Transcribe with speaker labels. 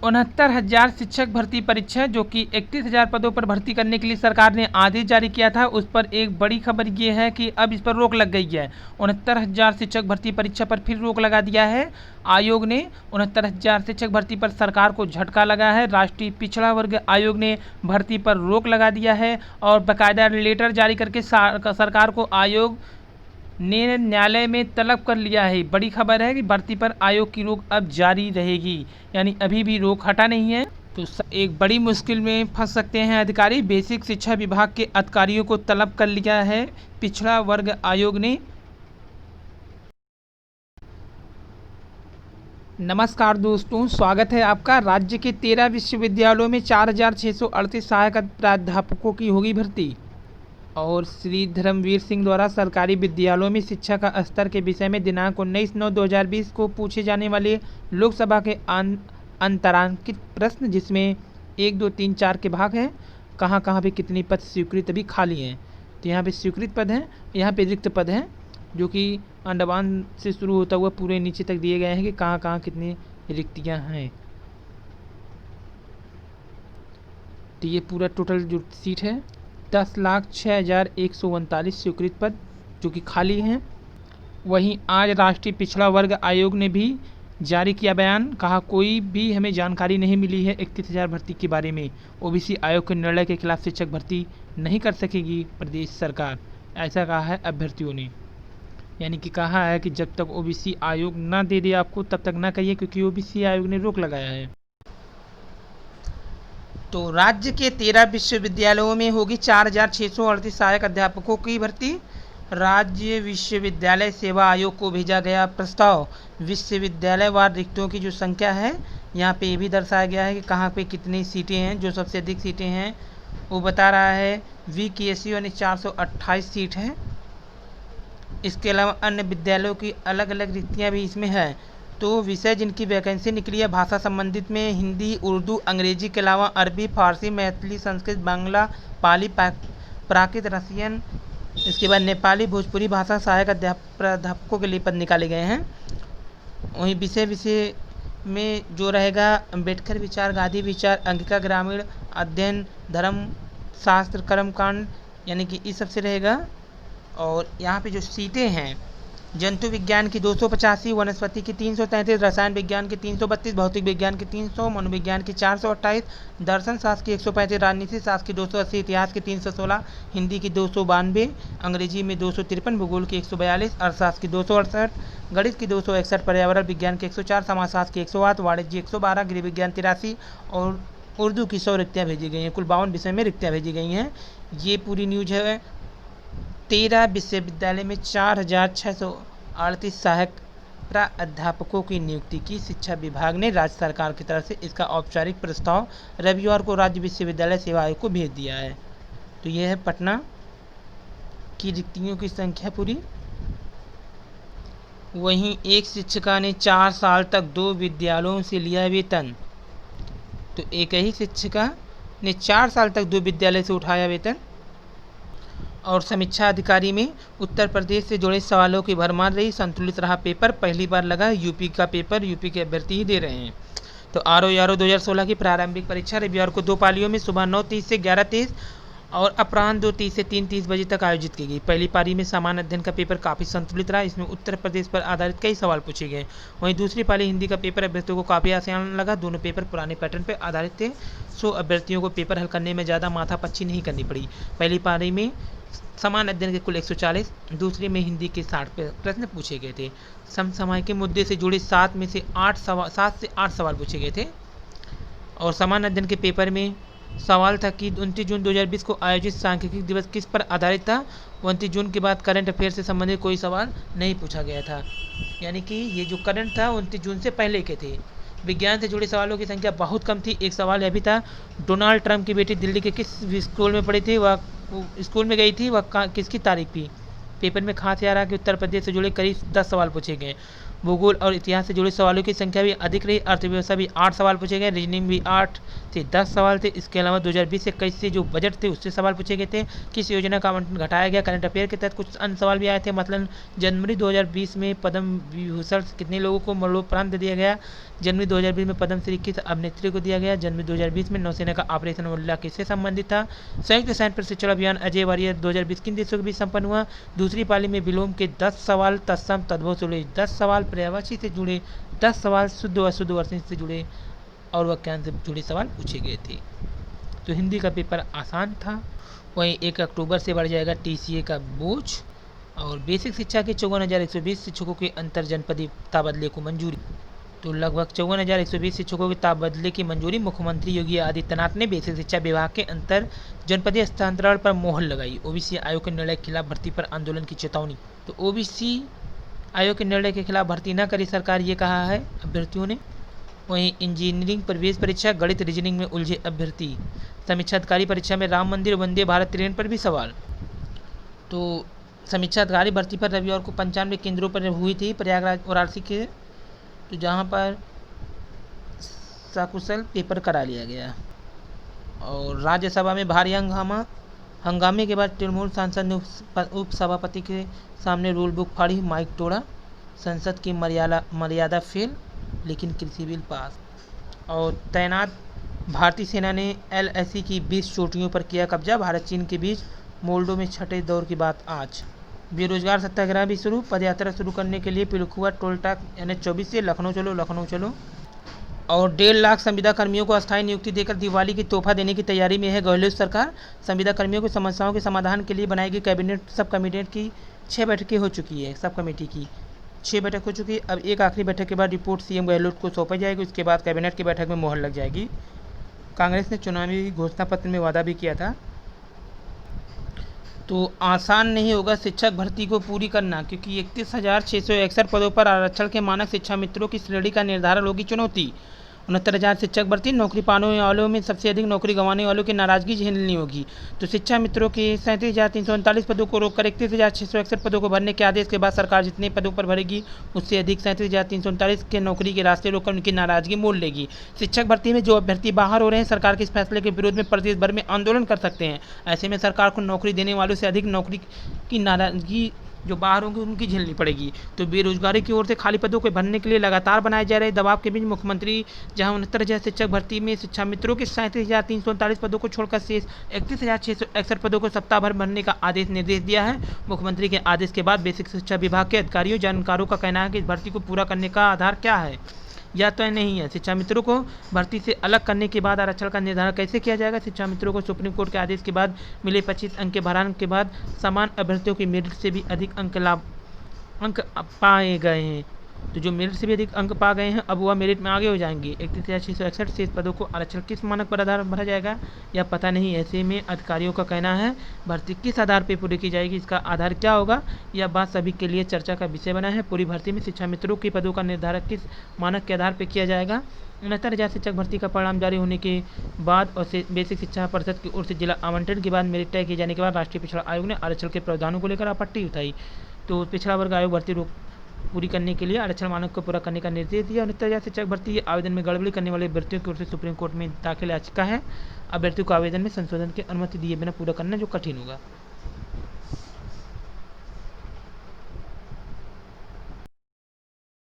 Speaker 1: 69,000 शिक्षक भर्ती परीक्षा जो कि 31,000 पदों पर भर्ती करने के लिए सरकार ने आदेश जारी किया था, उस पर एक बड़ी खबर ये है कि अब इस पर रोक लग गई है। 69,000 शिक्षक भर्ती परीक्षा पर फिर रोक लगा दिया है आयोग ने। 69,000 शिक्षक भर्ती पर सरकार को झटका लगा है। राष्ट्रीय पिछड़ा वर्ग आयोग ने भर्ती पर रोक लगा दिया है और बाकायदा लेटर जारी करके सरकार को आयोग ने न्यायालय में तलब कर लिया है। बड़ी खबर है कि भर्ती पर आयोग की रोक अब जारी रहेगी, यानी अभी भी रोक हटा नहीं है। तो एक बड़ी मुश्किल में फंस सकते हैं अधिकारी। बेसिक शिक्षा विभाग के अधिकारियों को तलब कर लिया है पिछड़ा वर्ग आयोग ने। नमस्कार दोस्तों, स्वागत है आपका। राज्य के 13 विश्वविद्यालयों में 4,638 सहायक प्राध्यापकों की होगी भर्ती। और श्री धर्मवीर सिंह द्वारा सरकारी विद्यालयों में शिक्षा का स्तर के विषय में दिनांक 19/9/2020 को पूछे जाने वाले लोकसभा के अंतरांकित प्रश्न, जिसमें 1, 2, 3, 4 के भाग हैं। कहाँ कहाँ पे कितनी पद स्वीकृत अभी खाली हैं। तो यहाँ पे स्वीकृत पद हैं, यहाँ पे रिक्त पद हैं, जो कि अंडमान से शुरू होता हुआ पूरे नीचे तक दिए गए हैं कि कहाँ कहाँ कितनी रिक्तियाँ हैं। तो ये पूरा टोटल जो सीट है 10,06,139 स्वीकृत पद जो कि खाली हैं। वहीं आज राष्ट्रीय पिछड़ा वर्ग आयोग ने भी जारी किया बयान। कहा कोई भी हमें जानकारी नहीं मिली है 31,000 भर्ती के बारे में। ओबीसी आयोग के निर्णय के खिलाफ शिक्षक भर्ती नहीं कर सकेगी प्रदेश सरकार, ऐसा कहा है अभ्यर्थियों ने। यानी कि कहा है कि जब तक ओबीसी आयोग ना दे दे आपको तब तक ना कहिए, क्योंकि ओबीसी आयोग ने रोक लगाया है। तो राज्य के 13 विश्वविद्यालयों में होगी 4,638 सहायक अध्यापकों की भर्ती। राज्य विश्वविद्यालय सेवा आयोग को भेजा गया प्रस्ताव। विश्वविद्यालय वार रिक्तों की जो संख्या है यहाँ पे ये भी दर्शाया गया है कि कहाँ पे कितनी सीटें हैं। जो सबसे अधिक सीटें हैं वो बता रहा है VKSU यानी 428 सीट है। इसके अलावा अन्य विद्यालयों की अलग अलग रिक्तियाँ भी इसमें हैं। तो विषय जिनकी वैकेंसी निकली है भाषा संबंधित में हिंदी, उर्दू, अंग्रेजी के अलावा अरबी, फारसी, मैथिली, संस्कृत, बांग्ला, पाली, प्राकृत, रसियन, इसके बाद नेपाली, भोजपुरी भाषा सहायक प्राध्यापकों के लिए पद निकाले गए हैं। वहीं विषय में जो रहेगा अम्बेडकर विचार, गांधी विचार, अंगिका ग्रामीण अध्ययन, धर्म शास्त्र, कर्मकांड, यानी कि इस सबसे रहेगा। और यहाँ पे जो सीटें हैं जंतु विज्ञान की 285, वनस्पति की 333, रसायन विज्ञान की 332, भौतिक विज्ञान की 300, मनोविज्ञान की 428, दर्शन शास्त्र की 135, राजनीति शास्त्र की 280, इतिहास की 316, हिंदी की 292, अंग्रेजी में 253, भूगोल की 142, अर्थशास्त्र की 268, गणित की 261, पर्यावरण विज्ञान की 104, समाजशास्त्र की 108, वाणिज्य 112, गृह विज्ञान 83 और उर्दू की 100 रिक्तियाँ भेजी गई हैं। कुल 52 विषय में रिक्तियाँ भेजी गई हैं। ये पूरी न्यूज है। 13 विश्वविद्यालय में 4,638 सहायक प्राध्यापकों की नियुक्ति की शिक्षा विभाग ने राज्य सरकार की तरफ से इसका औपचारिक प्रस्ताव रविवार को राज्य विश्वविद्यालय सेवा आयोग को भेज दिया है। तो यह है पटना की रिक्तियों की संख्या पूरी। वहीं एक शिक्षिका ने 4 साल तक 2 विद्यालयों से लिया वेतन। तो एक ही शिक्षिका ने 4 साल तक 2 विद्यालय से उठाया वेतन। और समीक्षा अधिकारी में उत्तर प्रदेश से जुड़े सवालों की भरमार रही। संतुलित रहा पेपर, पहली बार लगा यूपी का पेपर, यूपी के अभ्यर्थी ही दे रहे हैं। तो RO 2016 की प्रारंभिक परीक्षा रविवार को 2 पालियों में सुबह 9:30 से 11:30 और अपराह्न 2:30 से 3:30 बजे तक आयोजित की गई। पहली पारी में सामान्य अध्ययन का पेपर काफ़ी संतुलित रहा। इसमें उत्तर प्रदेश पर आधारित कई सवाल पूछे गए। वहीं दूसरी पाली हिंदी का पेपर अभ्यर्थियों को काफ़ी आसान लगा। दोनों पेपर पुराने पैटर्न पर आधारित थे, सो अभ्यर्थियों को पेपर हल करने में ज़्यादा माथापच्ची नहीं करनी पड़ी। पहली पारी में सामान्य अध्ययन के कुल 140, दूसरे में हिंदी के 60 प्रश्न पूछे गए थे। समसामयिक के मुद्दे से जुड़े 7 से 8 सवाल पूछे गए थे। और सामान्य अध्ययन के पेपर में सवाल था कि 29 जून 2020 को आयोजित सांख्यिकी दिवस किस पर आधारित था। 29 जून के बाद करंट अफेयर से संबंधित कोई सवाल नहीं पूछा गया था। यानी कि ये जो करंट था 29 जून से पहले के थे। विज्ञान से जुड़े सवालों की संख्या बहुत कम थी। एक सवाल यह भी था, डोनाल्ड ट्रंप की बेटी दिल्ली के किस स्कूल में पढ़ी थी, वह स्कूल में गई थी, वह किसकी तारीख थी। पेपर में खास याद रहा कि उत्तर प्रदेश से जुड़े करीब 10 सवाल पूछे गए। भूगोल और इतिहास से जुड़े सवालों की संख्या भी अधिक रही। अर्थव्यवस्था भी 8 सवाल पूछे गए, रीजनिंग भी 8 से 10 सवाल थे। इसके अलावा 2020-21 से जो बजट थे उससे सवाल पूछे गए थे। किस योजना का आवंटन घटाया गया, करंट अफेयर के तहत कुछ अन्य सवाल भी आए थे। मतलब जनवरी 2020 में पद्म विभूषण कितने लोगों को मरणोपरांत दिया गया। जनवरी 2020 में पद्मश्री किस अभिनेत्री को दिया गया। जनवरी 2020 में नौसेना का ऑपरेशन उल्ला किससे संबंधित था। संयुक्त सैन्य प्रशिक्षण अभियान अजय वारियर 2020 किन देशों के बीच संपन्न हुआ। दूसरी पाली में विलोम के 10 सवाल, तत्सम तद्भव से जुड़े 10 सवाल, पर्यायवाची से जुड़े 10 सवाल, शुद्ध व अशुद्ध वर्तनी से जुड़े और वाक्यांश से जुड़े सवाल पूछे गए थे। तो हिंदी का पेपर आसान था। वहीं 1 अक्टूबर से बढ़ जाएगा TCA का बोझ। और बेसिक शिक्षा के 54,120 शिक्षकों के अंतर जनपदीय तबादले को मंजूरी। तो लगभग 54,120 शिक्षकों के तबादले की मंजूरी। मुख्यमंत्री योगी आदित्यनाथ ने बेसिक शिक्षा विभाग के अंतर जनपदीय हस्तांतरण पर मोहर लगाई। ओबीसी आयोग के निर्णय के खिलाफ भर्ती पर आंदोलन की चेतावनी। तो ओबीसी आयोग के निर्णय के खिलाफ भर्ती न करी सरकार, ये कहा है अभ्यर्थियों ने। वहीं इंजीनियरिंग प्रवेश परीक्षा, गणित रीजनिंग में उलझे अभ्यर्थी। समीक्षा अधिकारी परीक्षा में राम मंदिर वंदे भारत ट्रेन पर भी सवाल। तो समीक्षा अधिकारी भर्ती पर रविवार को 95 केंद्रों पर हुई थी प्रयागराज वाराणसी के, तो जहां पर सकुशल पेपर करा लिया गया। और राज्यसभा में भारी हंगामे के बाद तृणमूल सांसद ने उपसभापति के सामने रूल बुक फाड़ी, माइक तोड़ा। संसद की मर्यादा फेल, लेकिन कृषि बिल पास। और तैनात भारतीय सेना ने LAC की 20 चोटियों पर किया कब्जा। भारत चीन के बीच मोल्डो में छठे दौर की बात आज। बेरोजगार सत्याग्रह भी शुरू। पदयात्रा शुरू करने के लिए पिलखुआ टोल टाक NH-24 से लखनऊ चलो। और 1.5 लाख संविदा कर्मियों को अस्थायी नियुक्ति देकर दिवाली की तोहफा देने की तैयारी में है गहलोत सरकार। संविदा कर्मियों की समस्याओं के समाधान के लिए बनाई गई कैबिनेट सब कमेटी की 6 बैठकें हो चुकी है। सब कमेटी की 6 बैठक हो चुकी है। अब एक आखिरी बैठक के बाद रिपोर्ट CM गहलोत को सौंपी जाएगी। उसके बाद कैबिनेट की बैठक में मोहर लग जाएगी। कांग्रेस ने चुनावी घोषणा पत्र में वादा भी किया था। तो आसान नहीं होगा शिक्षक भर्ती को पूरी करना, क्योंकि 31,661 पदों पर आरक्षण के मानक शिक्षा मित्रों की श्रेणी का निर्धारण होगी चुनौती। 69,000 शिक्षक भर्ती। नौकरी पाने वालों में सबसे अधिक नौकरी गंवाने वालों की नाराजगी झेलनी होगी। तो शिक्षा मित्रों के 37,339 पदों को रोककर 31,661 पदों को भरने के आदेश के बाद सरकार जितने पदों पर भरेगी उससे अधिक 37,339 के नौकरी के रास्ते रोककर उनकी नाराजगी मोल लेगी। शिक्षक भर्ती में जो अभ्यर्थी बाहर हो रहे हैं, सरकार के इस फैसले के विरोध में प्रदेश भर में आंदोलन कर सकते हैं। ऐसे में सरकार को नौकरी देने वालों से अधिक नौकरी की नाराजगी जो बाहर होंगे उनकी झेलनी पड़ेगी। तो बेरोजगारी की ओर से खाली पदों को भरने के लिए लगातार बनाए जा रहे दबाव के बीच मुख्यमंत्री जहां 69,000 शिक्षक भर्ती में शिक्षा मित्रों के 37,339 पदों को छोड़कर शेष 31,661 पदों को सप्ताह भर भरने का निर्देश दिया है। मुख्यमंत्री के आदेश के बाद बेसिक शिक्षा विभाग के अधिकारियों जानकारों का कहना है कि इस भर्ती को पूरा करने का आधार क्या है या तो नहीं है। शिक्षा मित्रों को भर्ती से अलग करने के बाद आरक्षण का निर्धारण कैसे किया जाएगा। शिक्षा मित्रों को सुप्रीम कोर्ट के आदेश के बाद मिले 25 अंक के भरान के बाद समान अभ्यर्थियों के मेरिट से भी अधिक अंक पाए गए हैं। तो जो मेरिट से भी अधिक अंक पा गए हैं अब वह मेरिट में आगे हो जाएंगे। 31,661 शेष पदों को आरक्षण किस मानक पर आधार भरा जाएगा या पता नहीं। ऐसे में अधिकारियों का कहना है भर्ती किस आधार पर पूरी की जाएगी, इसका आधार क्या होगा, यह बात सभी के लिए चर्चा का विषय बना है। पूरी भर्ती में शिक्षा मित्रों के पदों का निर्धारण किस मानक के आधार पर किया जाएगा। 69,000 शिक्षक भर्ती का परिणाम जारी होने के बाद और बेसिक शिक्षा परिषद की ओर से जिला आवंटन के बाद मेरिट तय किए जाने के बाद राष्ट्रीय पिछड़ा आयोग ने आरक्षण के प्रावधानों को लेकर आपत्ति उठाई। तो पिछड़ा वर्ग आयोग भर्ती पूरी करने के लिए आरक्षण मानक को पूरा करने का निर्देश दिया। 69,000 शिक्षक भर्ती आवेदन में गड़बड़ी करने वाले अभ्यर्थियों की ओर से सुप्रीम कोर्ट में दाखिल याचिका है। अभ्यर्थियों को आवेदन में संशोधन की अनुमति दिए बिना पूरा करना जो कठिन होगा।